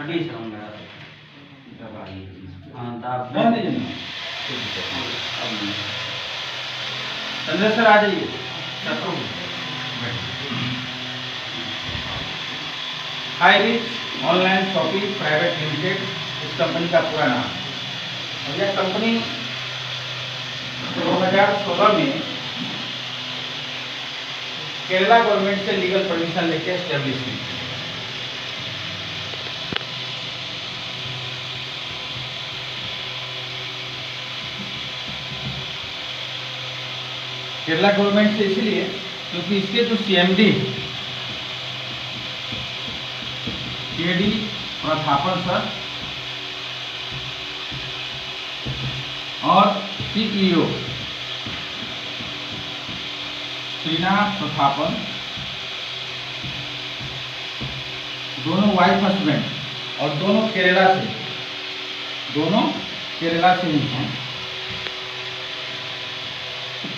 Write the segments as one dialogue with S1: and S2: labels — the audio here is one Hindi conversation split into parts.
S1: संजय सर आ जाइए। High rich online shopping private limited इस कंपनी का पूरा नाम है। और यह कंपनी 2016 में केरला गवर्नमेंट से लीगल परमिशन लेके एस्टेब्लिश हुई। केरला गवर्नमेंट से इसलिए क्योंकि इसके जो सीएमडी केडी प्रथापन सर और सीईओ श्रीनाथ प्रथापन दोनों वाइफ हस्बैंड और दोनों केरला से ही हैं।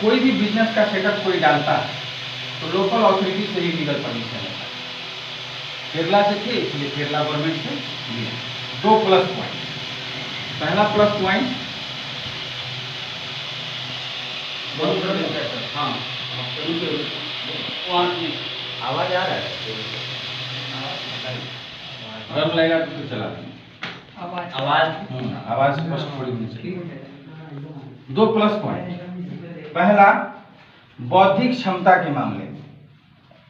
S1: कोई भी बिजनेस का सेटअप कोई डालता है तो लोकल अथॉरिटी से ही लीगल परमिशन लेता है। केरला से थे इसलिए केरला गवर्नमेंट से लिया। 2 प्लस पॉइंट। पहला प्लस पॉइंट हाँ आवाज आ रहा है, गर्म लगेगा तो चला आवाज स्पष्ट थोड़ी होनी चाहिए। 2 प्लस पॉइंट। पहला बौद्धिक क्षमता के मामले में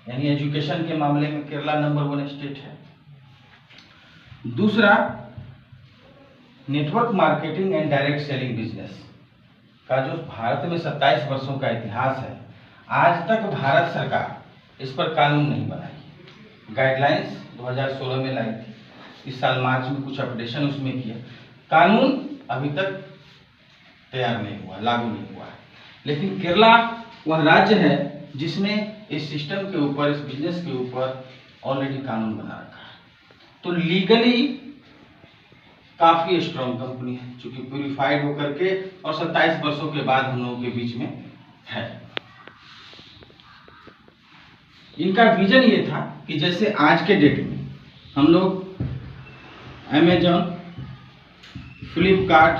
S1: यानी एजुकेशन के मामले में केरला नंबर 1 स्टेट है। दूसरा network marketing and direct selling business का जो भारत में 27 वर्षों का इतिहास है, आज तक भारत सरकार इस पर कानून नहीं बनाई। गाइडलाइंस 2016 में लाई थी, इस साल मार्च में कुछ अपडेशन उसमें किया। कानून अभी तक तैयार नहीं हुआ, लागू नहीं हुआ है। लेकिन केरला वह राज्य है जिसने इस सिस्टम के ऊपर, इस बिजनेस के ऊपर ऑलरेडी कानून बना रखा है। तो लीगली काफी स्ट्रॉन्ग कंपनी है, चूंकि प्यूरिफाइड होकर के और 27 वर्षों के बाद हम लोगों के बीच में है। इनका विजन ये था कि जैसे आज के डेट में हम लोग अमेजॉन, फ्लिपकार्ट,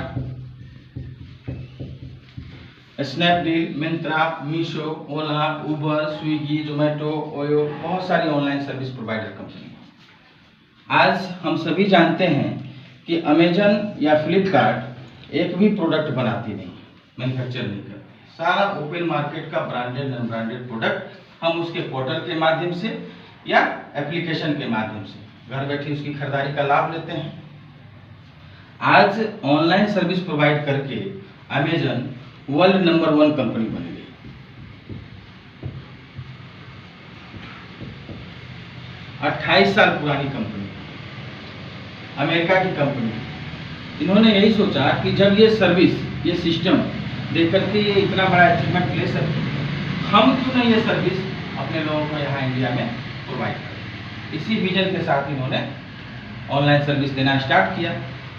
S1: स्नैपडील, मिंत्रा, मीशो, ओला, उबर, स्विगी, जोमेटो, ओयो, बहुत सारी ऑनलाइन सर्विस प्रोवाइडर कंपनी। आज हम सभी जानते हैं कि अमेजन या फ्लिपकार्ट एक भी प्रोडक्ट बनाती नहीं, मैन्युफैक्चर नहीं करती। सारा ओपन मार्केट का ब्रांडेड अनब्रांडेड प्रोडक्ट हम उसके पोर्टल के माध्यम से या एप्लीकेशन के माध्यम से घर बैठे उसकी खरीदारी का लाभ लेते हैं। आज ऑनलाइन सर्विस प्रोवाइड करके अमेजन वर्ल्ड नंबर 1 कंपनी बन गई। अट्ठाईस साल पुरानी कंपनी, अमेरिका की कंपनी। इन्होंने यही सोचा कि जब ये सर्विस, ये सिस्टम देख करके ये इतना बड़ा अचीवमेंट ले सकते, हम क्यों नहीं ये सर्विस अपने लोगों को यहाँ इंडिया में प्रोवाइड करें। इसी विजन के साथ इन्होंने ऑनलाइन सर्विस देना स्टार्ट किया।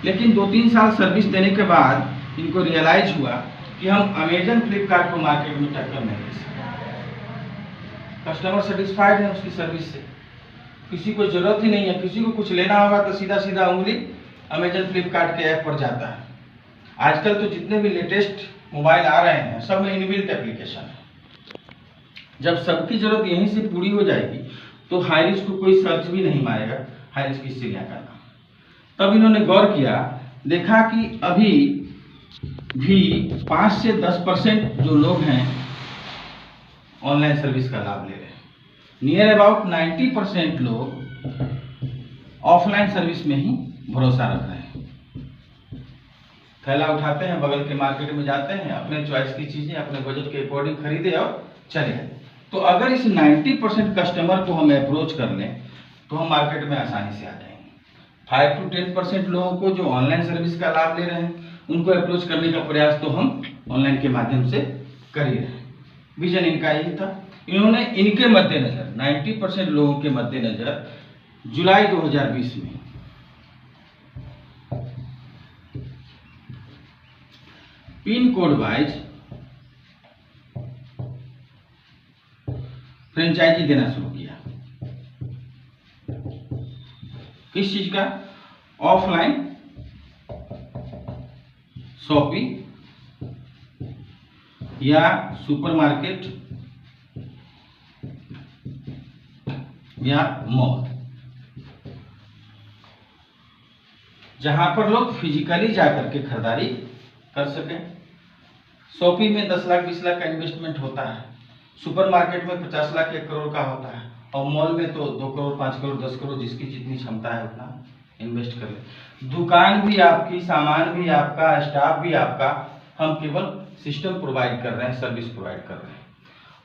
S1: लेकिन 2-3 साल सर्विस देने के बाद इनको रियलाइज हुआ कि हम अमेजन, फ्लिपकार्ट को मार्केट में टक्कर नहीं दे सकते। कस्टमर सेटिस्फाइड है उसकी सर्विस से, किसी को जरूरत ही नहीं है। किसी को कुछ लेना होगा तो सीधा सीधा उंगली अमेजन, फ्लिपकार्ट के ऐप पर जाता है। आजकल तो जितने भी लेटेस्ट मोबाइल आ रहे हैं सब में इनबिल्ट एप्लीकेशन है। जब सबकी जरूरत यहीं से पूरी हो जाएगी तो हाई रिस्क को कोई सर्च भी नहीं मारेगा, हाई रिस्क इससे क्या करना। तब इन्होंने गौर किया, देखा कि अभी भी 5 से 10% जो लोग हैं ऑनलाइन सर्विस का लाभ ले रहे हैं। नियर अबाउट 90% लोग ऑफलाइन सर्विस में ही भरोसा रख रहे हैं। थैला उठाते हैं, बगल के मार्केट में जाते हैं, अपने चॉइस की चीजें अपने बजट के अकॉर्डिंग खरीदे और चले गए। तो अगर इस 90% कस्टमर को हम अप्रोच कर लें तो हम मार्केट में आसानी से आ जाएंगे। 5 to 10% लोगों को जो ऑनलाइन सर्विस का लाभ ले रहे हैं उनको अप्रोच करने का प्रयास तो हम ऑनलाइन के माध्यम से कर ही रहे हैं। विजन इनका यही था। इन्होंने इनके मद्देनजर 90% लोगों के मद्देनजर जुलाई 2020 में पिन कोड वाइज फ्रेंचाइजी देना शुरू किया। किस चीज का? ऑफलाइन शॉपिंग या सुपरमार्केट या मॉल, जहां पर लोग फिजिकली जाकर के खरीदारी कर सकें। शॉपिंग में 10 लाख 20 लाख का इन्वेस्टमेंट होता है, सुपरमार्केट में 50 लाख 1 करोड़ का होता है, और मॉल में तो 2 करोड़ 5 करोड़ 10 करोड़ जिसकी जितनी क्षमता है उतना इन्वेस्ट कर ले। दुकान भी आपकी, सामान भी आपका, स्टाफ भी आपका, हम केवल सिस्टम प्रोवाइड कर रहे हैं, सर्विस प्रोवाइड कर रहे हैं।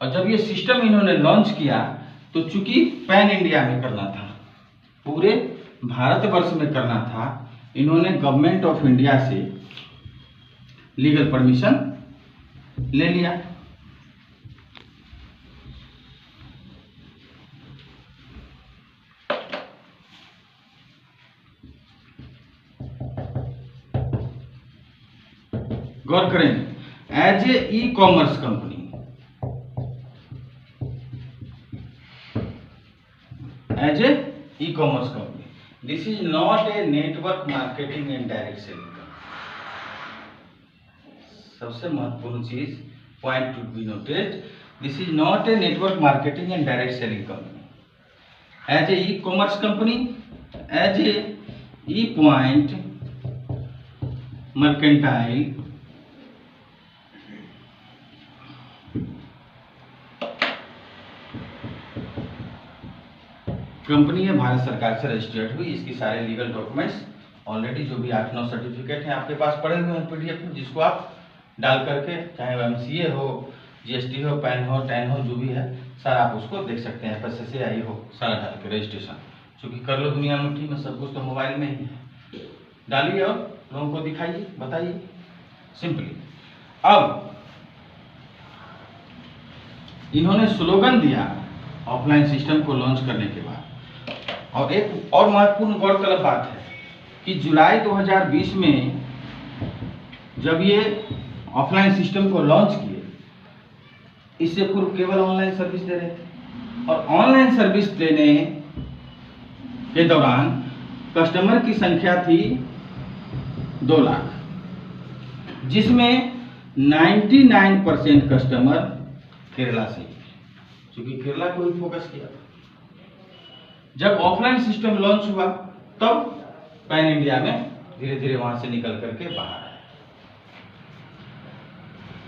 S1: और जब ये सिस्टम इन्होंने लॉन्च किया तो चूंकि पैन इंडिया में करना था, पूरे भारतवर्ष में करना था, इन्होंने गवर्नमेंट ऑफ इंडिया से लीगल परमिशन ले लिया। गौर करें, as a e-commerce company, as a e-commerce company, this is not a network marketing and direct selling. सबसे महत्वपूर्ण चीज, point to be noted, this is not a network marketing and direct selling company. As a e-commerce company, as a e point mercantile company है, भारत सरकार से रजिस्टर्ड हुई। इसकी सारे लीगल डॉक्यूमेंट्स ऑलरेडी जो भी 8-9 सर्टिफिकेट हैं आपके पास पड़े हुए हैं पीडीएफ में, जिसको आप डाल करके, चाहे वो एमसीए हो, जीएसटी हो, पैन हो, टैन हो, जो भी है सारा आप उसको देख सकते हैं। एफएसएसएआई हो, सारा डाल के रजिस्ट्रेशन, क्योंकि कर लो दुनिया मुट्ठी में, सब कुछ तो मोबाइल में ही है। डालिए और लोगों को दिखाइए, बताइए सिंपली। अब इन्होंने स्लोगन दिया ऑफलाइन सिस्टम को लॉन्च करने के बाद, और एक और महत्वपूर्ण गौरतलब बात है कि जुलाई 2020 में जब ये ऑफलाइन सिस्टम को लॉन्च किए, इससे पूर्व केवल ऑनलाइन सर्विस दे रहे थे, और ऑनलाइन सर्विस देने के दौरान कस्टमर की संख्या थी 2 लाख, जिसमें 99% कस्टमर केरला से, क्योंकि केरला को ही फोकस किया था। जब ऑफलाइन सिस्टम लॉन्च हुआ तब पैन इंडिया में धीरे धीरे वहां से निकल करके बाहर आया।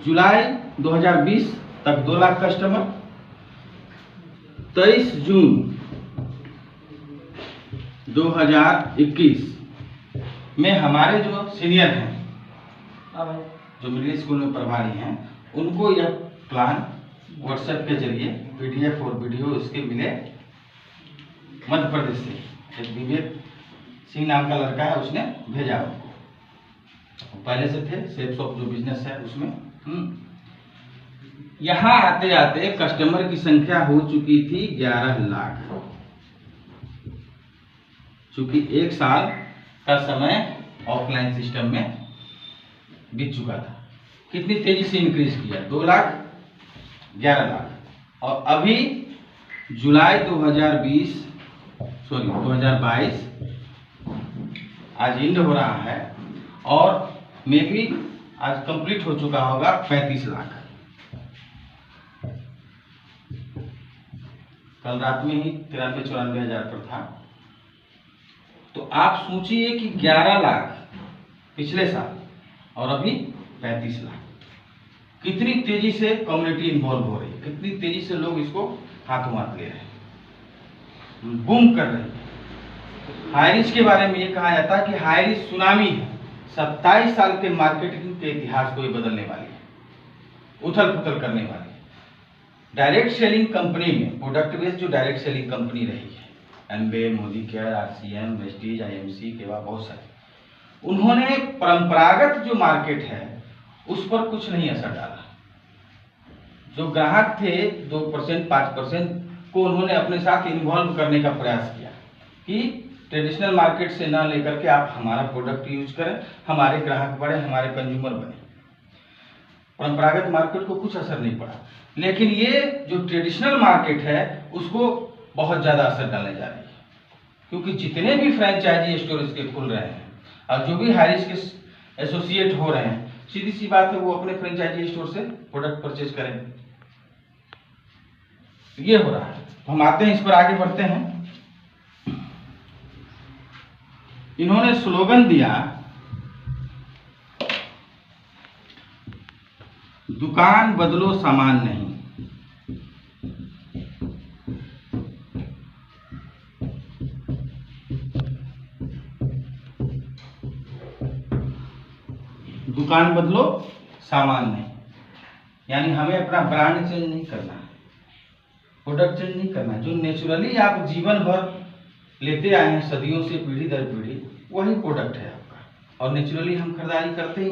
S1: जुलाई 2020 तक 2 लाख कस्टमर। 23 जून 2021 में हमारे जो सीनियर हैं, जो मिडिल स्कूल में प्रभारी हैं, उनको यह प्लान व्हाट्सएप के जरिए पीडीएफ और वीडियो इसके मिले मध्य प्रदेश से। एक विवेक सिंह नाम का लड़का है, उसने भेजा उनको, पहले से थे सेफ शॉप जो बिजनेस है उसमें। यहाँ आते आते कस्टमर की संख्या हो चुकी थी 11 लाख, चूंकि 1 साल का समय ऑफलाइन सिस्टम में बीत चुका था। कितनी तेजी से इंक्रीज किया, 2 लाख 11 लाख, और अभी जुलाई 2022 आज एंड हो रहा है, और मे बी आज कंप्लीट हो चुका होगा 35 लाख। कल रात में ही 93-94 हजार पर था। तो आप सोचिए कि 11 लाख पिछले साल और अभी 35 लाख, कितनी तेजी से कम्युनिटी इन्वॉल्व हो रही है, कितनी तेजी से लोग इसको हाथों हाथ ले रहे हैं, बूम कर रहे हैं। हाईरिच के बारे में ये कहा जाता है कि हाईरिच सुनामी है, 27 साल के मार्केटिंग के इतिहास को ये बदलने वाली है, उथल पुथल करने वाली है। डायरेक्ट सेलिंग कंपनी में प्रोडक्ट बेस्ड जो डायरेक्ट सेलिंग कंपनी रही है, Amway, Modi care, RCM, Vestige, IMC के बाद बहुत सारे, उन्होंने परंपरागत जो मार्केट है उस पर कुछ नहीं असर डाला। जो ग्राहक थे 2% 5% को उन्होंने अपने साथ इन्वॉल्व करने का प्रयास किया कि ट्रेडिशनल मार्केट से ना लेकर के आप हमारा प्रोडक्ट यूज करें, हमारे ग्राहक बढ़े, हमारे कंज्यूमर बने। परंपरागत मार्केट को कुछ असर नहीं पड़ा, लेकिन ये जो ट्रेडिशनल मार्केट है उसको बहुत ज्यादा असर डालने जा रही है। क्योंकि जितने भी फ्रेंचाइजी स्टोर इसके खुल रहे हैं और जो भी हाई रिस्क के एसोसिएट हो रहे हैं, सीधी सी बात है वो अपने फ्रेंचाइजी स्टोर से प्रोडक्ट परचेज करेंगे। ये हो रहा है। हम आते हैं, इस पर आगे बढ़ते हैं। इन्होंने स्लोगन दिया, दुकान बदलो सामान नहीं। दुकान बदलो सामान नहीं, यानी हमें अपना ब्रांड चेंज नहीं करना है, प्रोडक्ट चेंज नहीं करना है। जो नेचुरली आप जीवन भर लेते आए हैं सदियों से, पीढ़ी दर पीढ़ी, वही प्रोडक्ट है आपका और नेचुरली हम खरीदारी करते ही।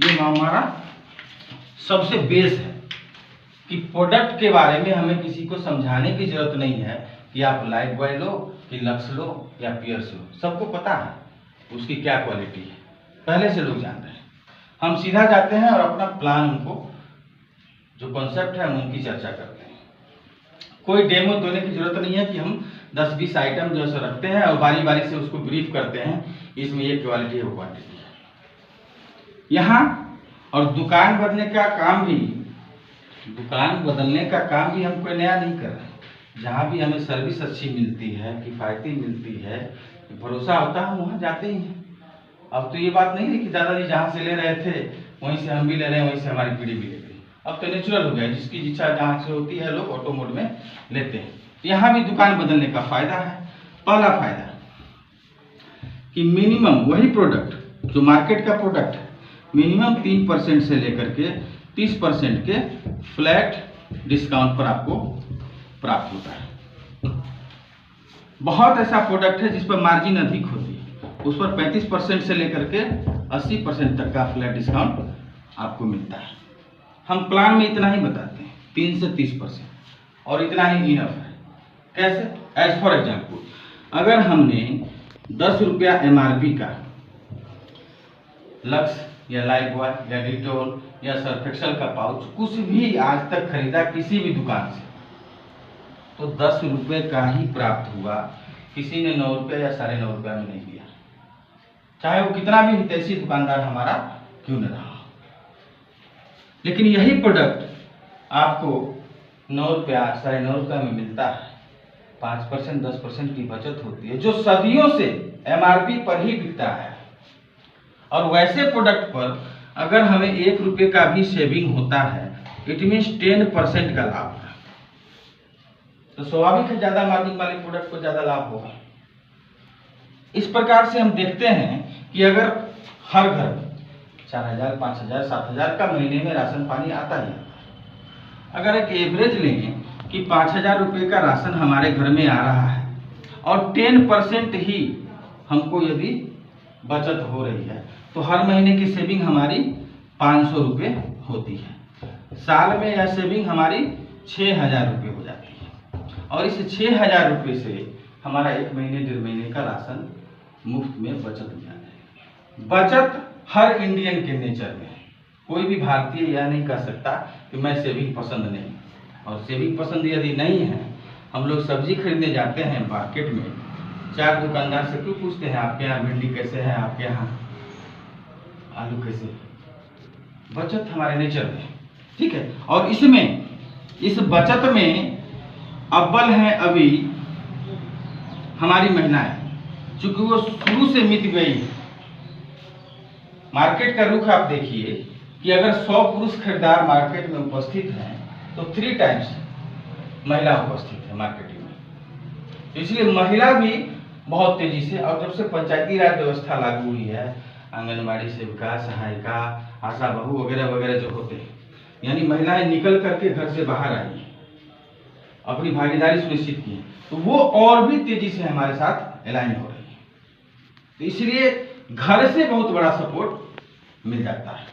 S1: ये हमारा सबसे बेस है कि प्रोडक्ट के बारे में हमें किसी को समझाने की जरूरत नहीं है कि आप लाइफ बॉय लो कि लक्स लो या पियर्स लो, सबको पता है उसकी क्या क्वालिटी है, पहले से लोग जान रहे हैं। हम सीधा जाते हैं और अपना प्लान, उनको जो कॉन्सेप्ट है हम उनकी चर्चा करते हैं। कोई डेमो देने की जरूरत नहीं है कि हम 10-20 आइटम जैसे रखते हैं और बारी बारी से उसको ब्रीफ करते हैं, इसमें ये क्वालिटी है वो क्वांटिटी है यहाँ। और दुकान बदलने का काम भी हम कोई नया नहीं कर रहे हैं। जहाँ भी हमें सर्विस अच्छी मिलती है, किफ़ायती मिलती है, भरोसा होता है, हम वहाँ जाते ही हैं। अब तो ये बात नहीं है कि दादाजी जहाँ से ले रहे थे वहीं से हम भी ले रहे हैं, वहीं से हमारी पीढ़ी भी ले रही है। अब तो नेचुरल हो गया, जिसकी इच्छा जहाँ से होती है लोग ऑटो मोड में लेते हैं। यहाँ भी दुकान बदलने का फायदा है। पहला फायदा कि मिनिमम वही प्रोडक्ट जो मार्केट का प्रोडक्ट है, मिनिमम 3% से लेकर के 30% के फ्लैट डिस्काउंट पर आपको प्राप्त होता है। बहुत ऐसा प्रोडक्ट है जिस पर मार्जिन अधिक होती है, उस पर 35% से लेकर के 80% तक का फ्लैट डिस्काउंट आपको मिलता है। हम प्लान में इतना ही बताते हैं, 3 से 30%, और इतना ही इनफ है। कैसे? एज फॉर एग्जाम्पल, अगर हमने 10 रुपया MRP का लक्स या लाइफ बॉय या डिटोल या सर्फ एक्सेल का पाउच कुछ भी आज तक खरीदा किसी भी दुकान से, तो 10 रुपये का ही प्राप्त हुआ। किसी ने 9 रुपये या 9.5 रुपये में नहीं दिया, चाहे वो कितना भी हितैषी दुकानदार हमारा क्यों न रहा। लेकिन यही प्रोडक्ट आपको 9 रुपया 9.5 रुपये में मिलता है। 5% 10% की बचत होती है, जो सदियों से MRP पर ही बिकता है। और वैसे प्रोडक्ट पर अगर हमें 1 रुपये का भी सेविंग होता है, इट मीन्स 10% का लाभ है। तो स्वाभाविक है ज्यादा मार्जिन वाले प्रोडक्ट को ज्यादा लाभ होगा। इस प्रकार से हम देखते हैं कि अगर हर घर 4,000 5,000 7,000 का महीने में राशन पानी आता ही आता है। अगर एक एवरेज लें कि 5,000 रुपये का राशन हमारे घर में आ रहा है और 10% ही हमको यदि बचत हो रही है, तो हर महीने की सेविंग हमारी 500 रुपये होती है। साल में यह सेविंग हमारी 6,000 रुपये हो जाती है। और इस 6,000 रुपये से हमारा 1 महीने 1.5 महीने का राशन मुफ्त में बचत हो जाता है। बचत हर इंडियन के नेचर में है। कोई भी भारतीय यह नहीं कह सकता कि मैं सेविंग पसंद नहीं। और सेविंग पसंद यदि नहीं है, हम लोग सब्जी खरीदने जाते हैं मार्केट में, 4 दुकानदार से क्यों पूछते हैं आपके यहाँ भिंडी कैसे है, आपके यहाँ आलू कैसे? बचत हमारे नेचर में, ठीक है। और इसमें, इस बचत में अव्वल है अभी हमारी महिलाएं, चूंकि वो शुरू से मिट गई है। मार्केट का रुख आप देखिए कि अगर 100 पुरुष खरीदार मार्केट में उपस्थित हैं, तो 3 टाइम्स महिला उपस्थित है मार्केटिंग में। इसलिए महिला भी बहुत तेजी से, और जब से पंचायती राज व्यवस्था लागू हुई है, आंगनबाड़ी सेविका, सहायिका, आशा बहू वगैरह वगैरह जो होते हैं, यानी महिलाएं निकल करके घर से बाहर आई हैं, अपनी भागीदारी सुनिश्चित की है, तो वो और भी तेजी से हमारे साथ अलाइन हो रही है। तो इसलिए घर से बहुत बड़ा सपोर्ट मिल जाता है।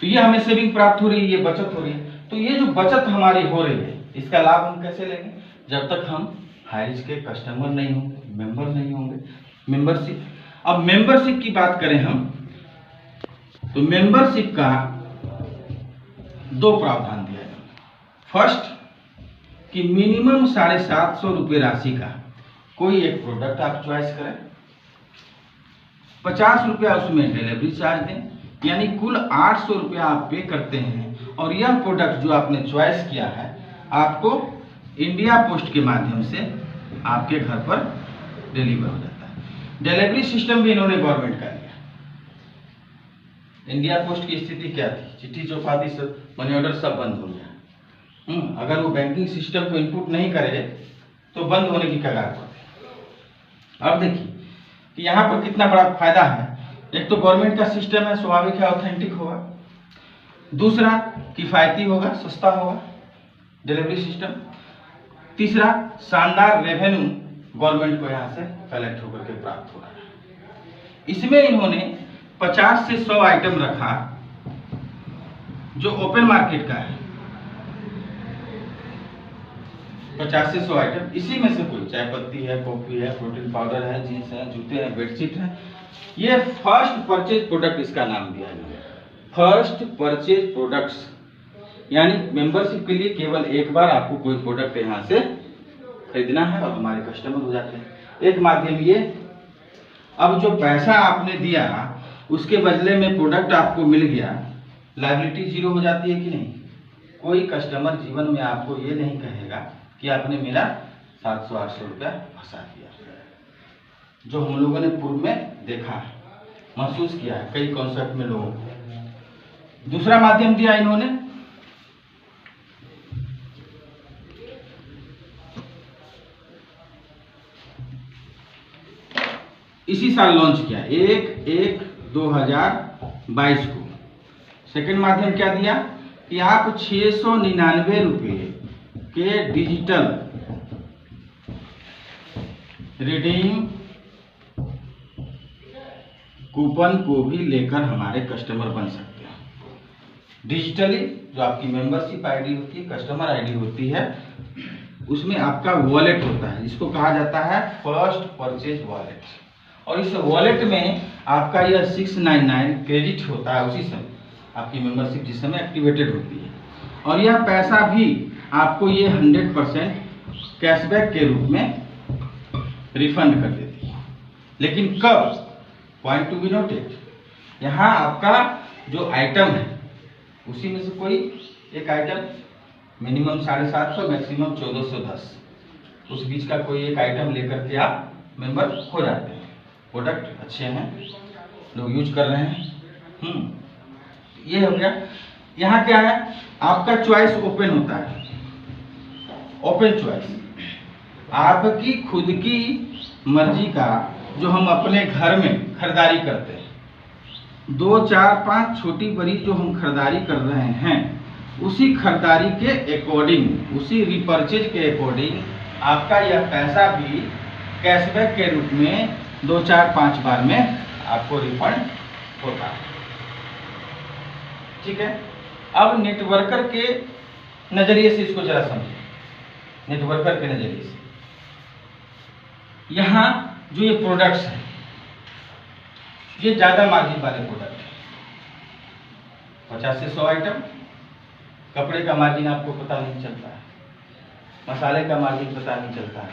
S1: तो ये हमें सेविंग प्राप्त हो रही है, ये बचत हो रही है। तो ये जो बचत हमारी हो रही है, इसका लाभ हम कैसे लेंगे? जब तक हम हाई रिस्क के कस्टमर नहीं होंगे, मेंबर नहीं होंगे। मेंबरशिप, अब मेंबरशिप की बात करें हम, तो मेंबरशिप का 2 प्रावधान दिया है। फर्स्ट, कि मिनिमम 750 रुपये राशि का कोई एक प्रोडक्ट आप चॉइस करें, 50 रुपया उसमें डिलीवरी चार्ज दें, यानी कुल 800 रुपया आप पे करते हैं और यह प्रोडक्ट जो आपने चॉइस किया है आपको इंडिया पोस्ट के माध्यम से आपके घर पर डिलीवर हो जाता है। डिलीवरी सिस्टम भी इन्होंने गवर्नमेंट का लिया। इंडिया पोस्ट की स्थिति क्या थी, चिट्ठी चौपाती सब मनी ऑर्डर सब बंद हो गया। अगर वो बैंकिंग सिस्टम को इनपुट नहीं करे तो बंद होने की कगार पर। अब देखिए कि यहाँ पर कितना बड़ा फायदा है। एक तो गवर्नमेंट का सिस्टम है, स्वाभाविक है, ऑथेंटिक होगा। दूसरा किफायती होगा, सस्ता होगा डिलीवरी सिस्टम। तीसरा शानदार रेवेन्यू गवर्नमेंट को यहाँ से कलेक्ट होकर के प्राप्त हो रहा है। इसमें इन्होंने 50 से 100 आइटम रखा जो ओपन मार्केट का है, 50 से 100 आइटम। इसी में से कोई चाय पत्ती है, कॉफी है, प्रोटीन पाउडर है, जीन्स है, जूते हैं, बेडशीट है। ये फर्स्ट परचेज प्रोडक्ट इसका नाम दिया है, फर्स्ट परचेज प्रोडक्ट्स। यानी मेंबरशिप के लिए केवल एक बार आपको कोई प्रोडक्ट यहाँ से खरीदना है और हमारे कस्टमर हो जाते हैं। एक माध्यम ये। अब जो पैसा आपने दिया उसके बदले में प्रोडक्ट आपको मिल गया, लायबिलिटी जीरो हो जाती है कि नहीं? कोई कस्टमर जीवन में आपको ये नहीं कहेगा कि आपने मेरा 700-800 रुपया फंसा दिया, जो हम लोगों ने पूर्व में देखा है, महसूस किया है कई कॉन्सेप्ट में लोगों को। दूसरा माध्यम दिया इन्होंने इसी साल लॉन्च किया, 1/1/2022 को। सेकंड माध्यम क्या दिया कि आप 699 रुपये के डिजिटल रिडीम कूपन को भी लेकर हमारे कस्टमर बन सकते हैं। डिजिटली जो आपकी मेंबरशिप आईडी होती है, कस्टमर आईडी होती है, उसमें आपका वॉलेट होता है, जिसको कहा जाता है फर्स्ट परचेज वॉलेट। और इस वॉलेट में आपका यह 699 क्रेडिट होता है उसी समय, आपकी मेंबरशिप जिस समय एक्टिवेटेड होती है। और यह पैसा भी आपको ये 100% कैशबैक के रूप में रिफंड कर देती है। लेकिन कब? Point to be noted. यहाँ आपका जो आइटम है उसी में से कोई एक आइटम, मिनिमम 750, मैक्सिमम 1410, उस बीच का कोई एक आइटम लेकर के आप मेंबर हो जाते हैं। प्रोडक्ट अच्छे हैं, लोग यूज कर रहे हैं। ये हो गया। यहाँ क्या है, आपका चॉइस ओपन होता है, ओपन चॉइस, आपकी खुद की मर्जी का जो हम अपने घर में खरीदारी करते हैं, 2, 4, 5 छोटी बड़ी जो हम खरीदारी कर रहे हैं, उसी खरीदारी के अकॉर्डिंग, उसी रिपर्चेज के अकॉर्डिंग आपका यह पैसा भी कैशबैक के रूप में 2, 4, 5 बार में आपको रिफंड होता है। ठीक है। अब नेटवर्कर के नजरिए से इसको जरा समझिए। नेटवर्कर के नजरिए से यहाँ जो ये प्रोडक्ट्स हैं, ये ज्यादा मार्जिन वाले प्रोडक्ट हैं। 50 से 100 आइटम, कपड़े का मार्जिन आपको पता नहीं चलता है, मसाले का मार्जिन पता नहीं चलता है।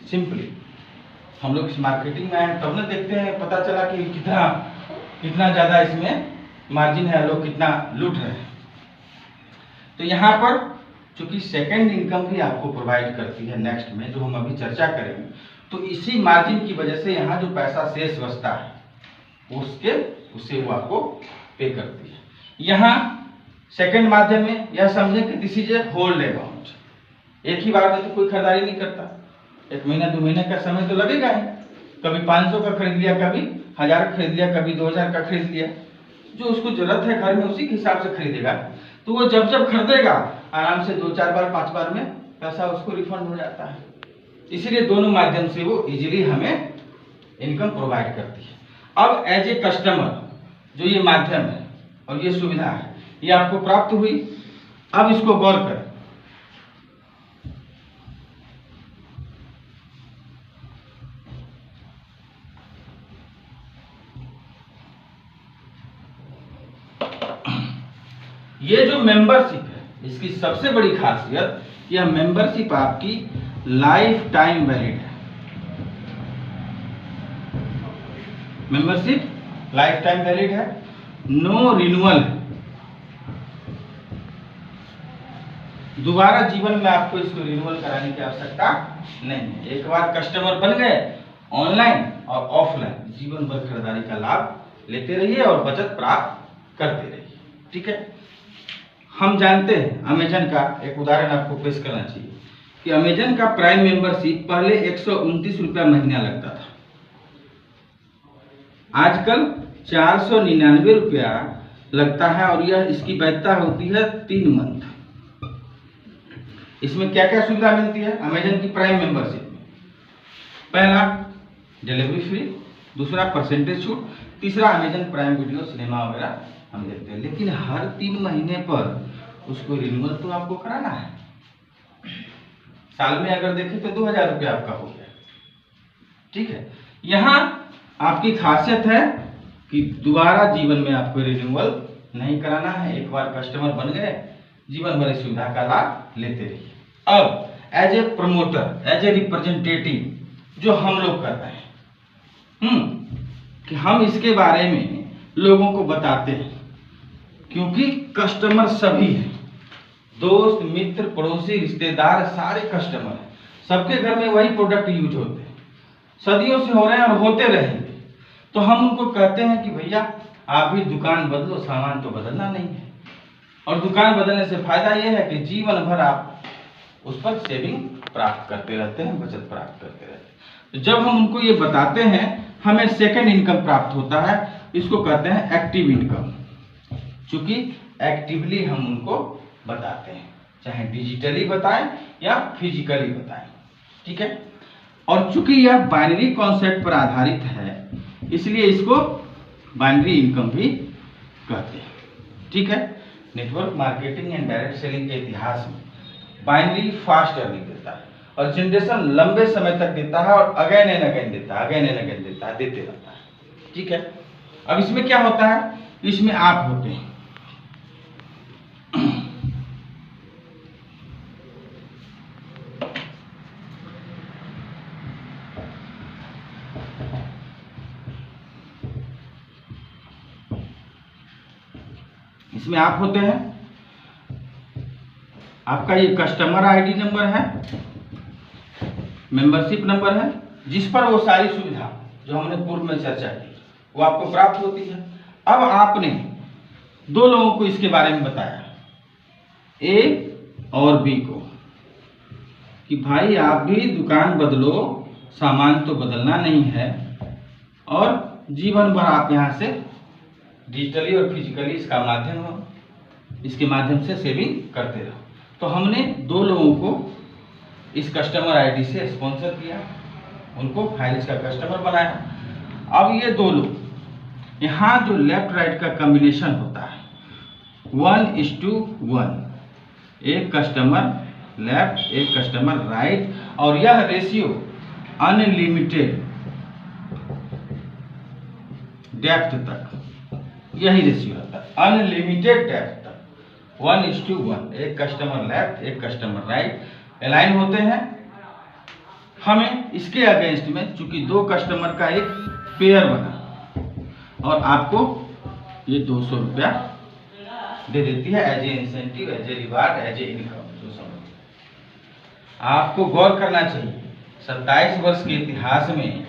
S1: सिंपली हम लोग इस मार्केटिंग में आए तब ना देखते हैं, पता चला कि कितना ज़्यादा इसमें मार्जिन है, लोग कितना लूट रहे हैं। तो यहाँ पर चूंकि सेकेंड इनकम भी आपको प्रोवाइड करती है नेक्स्ट में, जो हम अभी चर्चा करेंगे, तो इसी मार्जिन की वजह से यहाँ जो पैसा शेष बचता है उससे वो आपको पे करती है। यहाँ सेकेंड माध्यम में यह समझे कि this is a hold amount. एक ही बार में तो कोई खरीदारी नहीं करता, 1 महीना 2 महीने का समय तो लगेगा ही। कभी 500 का खरीद लिया, कभी 1000 का खरीद लिया, कभी 2000 का खरीद लिया। जो उसको जरूरत है घर में उसी के हिसाब से खरीदेगा, तो वो जब खरीदेगा आराम से 2, 4 बार 5 बार में पैसा उसको रिफंड हो जाता है। इसीलिए दोनों माध्यम से वो इजीली हमें इनकम प्रोवाइड करती है। अब एज ए कस्टमर जो ये माध्यम है और ये सुविधा है, ये आपको प्राप्त हुई। अब इसको गौर करें। ये जो मेंबरशिप है, इसकी सबसे बड़ी खासियत यह मेंबरशिप आपकी लाइफ टाइम वैलिड है। मेंबरशिप लाइफ टाइम वैलिड है, नो रिन्यूअल है। दोबारा जीवन में आपको इसको रिन्यूअल कराने की आवश्यकता नहीं है। एक बार कस्टमर बन गए, ऑनलाइन और ऑफलाइन जीवन भर खरीदारी का लाभ लेते रहिए और बचत प्राप्त करते रहिए। ठीक है, हम जानते हैं अमेजन का एक उदाहरण आपको पेश करना चाहिए कि अमेजन का प्राइम मेंबरशिप पहले 129 रुपया महीना लगता था, आजकल 499 रुपया लगता है और यह इसकी वैधता होती है 3 मंथ। इसमें क्या क्या सुविधा मिलती है अमेजन की प्राइम मेंबरशिप में? पहला, डिलीवरी फ्री, दूसरा परसेंटेज छूट, तीसरा अमेजन प्राइम वीडियो सिनेमा वगैरह हम देखते हैं। लेकिन हर 3 महीने पर उसको रिन्यूअल तो आपको कराना है। साल में अगर देखें तो 2000 रुपया आपका हो गया। ठीक है, यहाँ आपकी खासियत है कि दोबारा जीवन में आपको रिन्यूअल नहीं कराना है। एक बार कस्टमर बन गए, जीवन भर इस सुविधा का लाभ लेते रहिए। अब as a promoter, as a representative जो हम लोग कर रहे हैं कि हम इसके बारे में लोगों को बताते हैं, क्योंकि कस्टमर सभी हैं, दोस्त मित्र पड़ोसी रिश्तेदार सारे कस्टमर हैं, सबके घर में वही प्रोडक्ट यूज होते हैं, सदियों से हो रहे हैं और होते रहेंगे। तो हम उनको कहते हैं कि भैया आप भी दुकान बदलो, सामान तो बदलना नहीं है। और दुकान बदलने से फायदा यह है कि जीवन भर आप उस पर सेविंग प्राप्त करते रहते हैं, बचत प्राप्त करते रहते हैं। तो जब हम उनको ये बताते हैं, हमें सेकंड इनकम प्राप्त होता है, इसको कहते हैं एक्टिव इनकम। चूंकि एक्टिवली हम उनको बताते हैं, चाहे डिजिटली बताएं या फिजिकली बताएं। ठीक है, और चूंकि यह बाइनरी कॉन्सेप्ट पर आधारित है, इसलिए इसको बाइनरी इनकम भी कहते हैं। ठीक है, network marketing and direct selling के इतिहास में बाइनरी फास्ट अर्निंग देता है और जनरेशन लंबे समय तक देता है और अगेन एंड अगेन देता है, अगेन एंड अगेन देता है, देते रहता है। ठीक है, अब इसमें क्या होता है, इसमें आप होते हैं इसमें आप होते हैं, आपका ये कस्टमर आईडी नंबर है, मेंबरशिप नंबर है, जिस पर वो सारी सुविधा जो हमने पूर्व में चर्चा की वो आपको प्राप्त होती है। अब आपने 2 लोगों को इसके बारे में बताया, ए और बी को, कि भाई आप भी दुकान बदलो, सामान तो बदलना नहीं है और जीवन भर आप यहाँ से डिजिटली और फिजिकली इसका माध्यम हो, इसके माध्यम से सेविंग करते रहो। तो हमने 2 लोगों को इस कस्टमर आईडी से स्पॉन्सर किया, उनको फाइल्स का कस्टमर बनाया। अब ये 2 लोग, यहाँ जो लेफ्ट राइट का कॉम्बिनेशन होता है 1:1, एक कस्टमर लेफ्ट एक कस्टमर राइट, और यह रेशियो अनलिमिटेड डेप्थ तक, यही रेशियो रहता है अनलिमिटेड डेप्थ तक, 1:1, एक कस्टमर लेफ्ट एक कस्टमर राइट अलाइन होते हैं। हमें इसके अगेंस्ट में चूंकि 2 कस्टमर का एक पेयर बना और आपको ये 200 रुपया दे देती है as a incentive, as a reward, as a income. जो समझ आपको गौर करना चाहिए, 27 वर्ष के इतिहास में